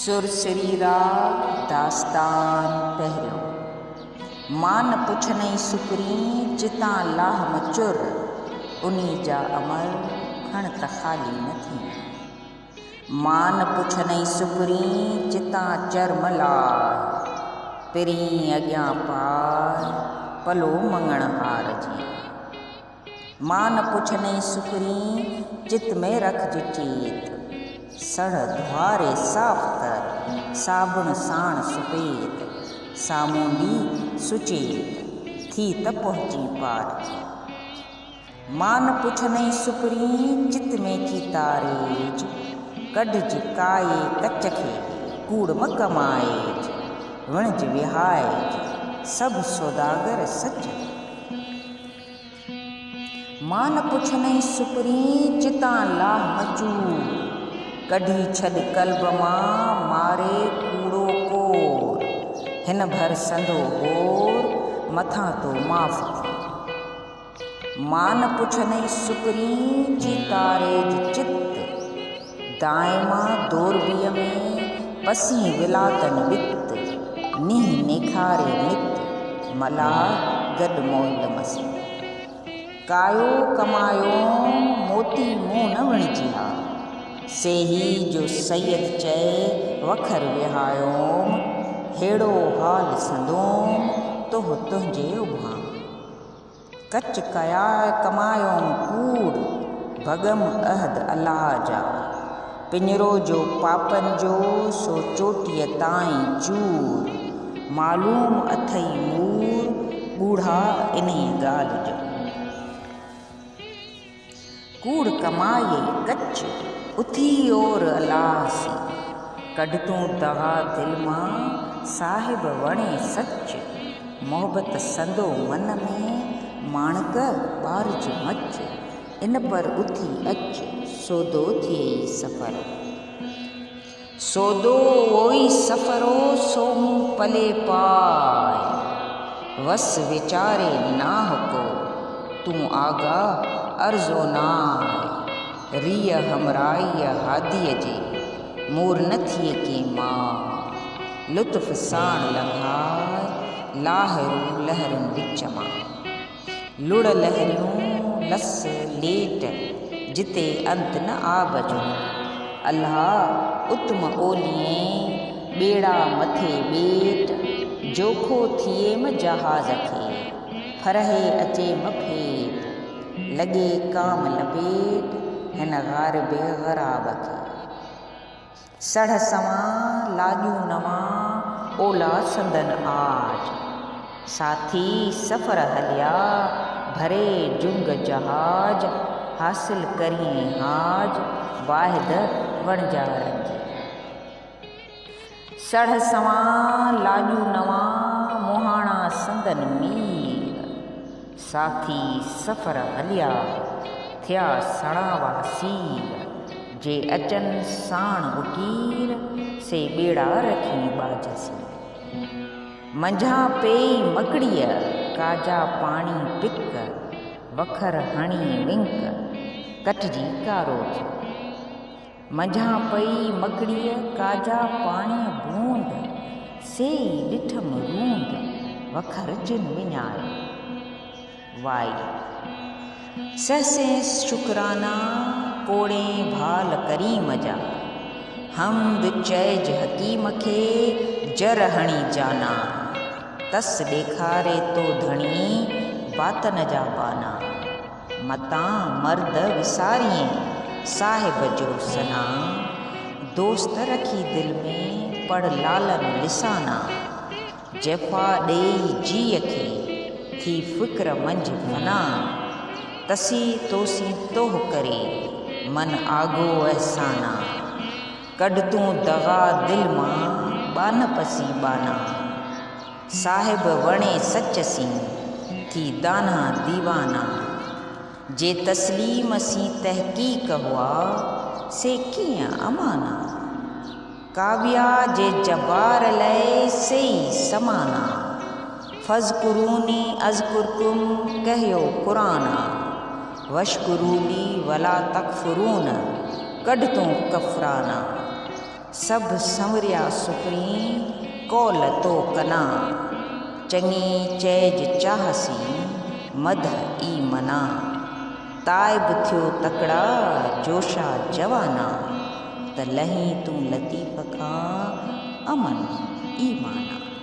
सुरसरी राग दास्तान पहिरियों। मान पुछनई सुकरी जितां लाह मचुर, उन्ही जा अमल खण त ख़ाली न थी। मान पुछनई सुकरी जितां चर्म लाह, पिरीं अॻियां पार पलो मंगण हार जी। मान पुछनई सुकरी चित में रखज चेत, सड़ धुआरे साफ़ कर साबुण साण सुपेत। सामूंडी सुचेत थी त पहुची पार थी। मान पुछनई सुकरी चित में चीतारेज, कढज काए कच खे कूड़ म कमाएज। विणज विहाएज सब सौदागर सच। मान पुछनई सुकरी चितां लाह मचूर, कढी छॾ कल्ब मां मारे कूड़ो कोर। हिन भर संदो होर मथां तो माफ़ थी। मान पुछनई सुकरी चीतारेज चित, दाएं मां दोरबीअ में पसी विलातन वित। नीह निखारे नित मलाह गॾु मोल मसी। कायो कमायो मोती मूं न विणजिया, सेही जो सैयद चए वखर विहायोम। हेड़ो हाल संदोम तोह तुंहिंजे उभां, कच कया कमायोम कूड़ भगम अहद अलाह जा। पिंजरो जो पापन जो सो चोटीअ ताईं चूर, मालूम अथई मूर बूढ़ा इन्ही ॻाल्हि जो। कूड़ कमाए कच उथी और अलासी, कढ तूं दगा दिल मां साहिब वणे सच। मोहब्बत संदो मन में माणक ॿारज मच। इन पर उथी अच सौदो थियई सफ़र। सौदो ओई सफ़रो सो मूं पले पाए, वस वीचारे नाह को तूं आगाह अर्ज़ो नाए। रीअ हमराईअ हादीअ जे मूर न थिए के मां, लुत्फ़ साण लंघाए लाहरूं लहरुनि विच मां। लुड़ लहरियूं लस लेट जिते अंत न आब जो। अल्लाह उत्तम ओलिए ॿेड़ा मथे ॿेट, जोखो थिए म जहाज़ खे फरहे अचे म फेट। लॻे काम लपेट हिन ग़ारिब ग़राब खे, सढ़ सवां लाॼूं नवां ओला संदन आज। साथी सफ़र हलिया भरे जुंग जहाज, हासिल करिए हाज वाहिद वणजारनि जी। सढ़ सवां लाॼूं नवां मुहाणा संदन मीर, साथी सफ़र हलिया थिया सणावा सीर। जे अचन साण उकीर से ॿेड़ा रखी बाजसी। मंझां पेई मकड़ीअ काजा पाणी पिक, वखर हणी विंक कटजी कारो थियो। मंझां पई मकड़ीअ काजा पाणीअ बूंद, सेई ॾिठम रूंद वखर जिन विञायो। वाई सहसे शुकराना कोड़े भाल करीम जा, हमद चइज हकीम खे जर हणी जाना। तस ॾेखारे तो धणी बातन जा बाना, मतां मर्द विसारिए साहिब जो सना। दोस्त रखी दिल में पढ़ लालन लिसाना, जफ़ा ॾेई जीअ खे थी फ़िक्र मंझि फना। तसी तोसी तोह करे मन आगो अहसाना, कढ तूं दगा दिल मां बान पसी बाना। साहिब वणे सच सी थी दाना दीवाना, जे तस्लीम सी तहक़ीक़ हुआ से कीअं अमाना। काव्या जे जबार लय सेई समाना, फ़ज़्कुरूनी अज़्कुरकुम कहियो क़ुराना। वशकुरूली वला तकफ़ुरून कढ तूं कफ़राना। सभु संवरिया सुखणी कौल तो कना चङी चइज चाहसी मद ई मना ताइब थियो तकड़ा जोशा जवाना त लही तूं लतीफ़ खां अमन ई माना।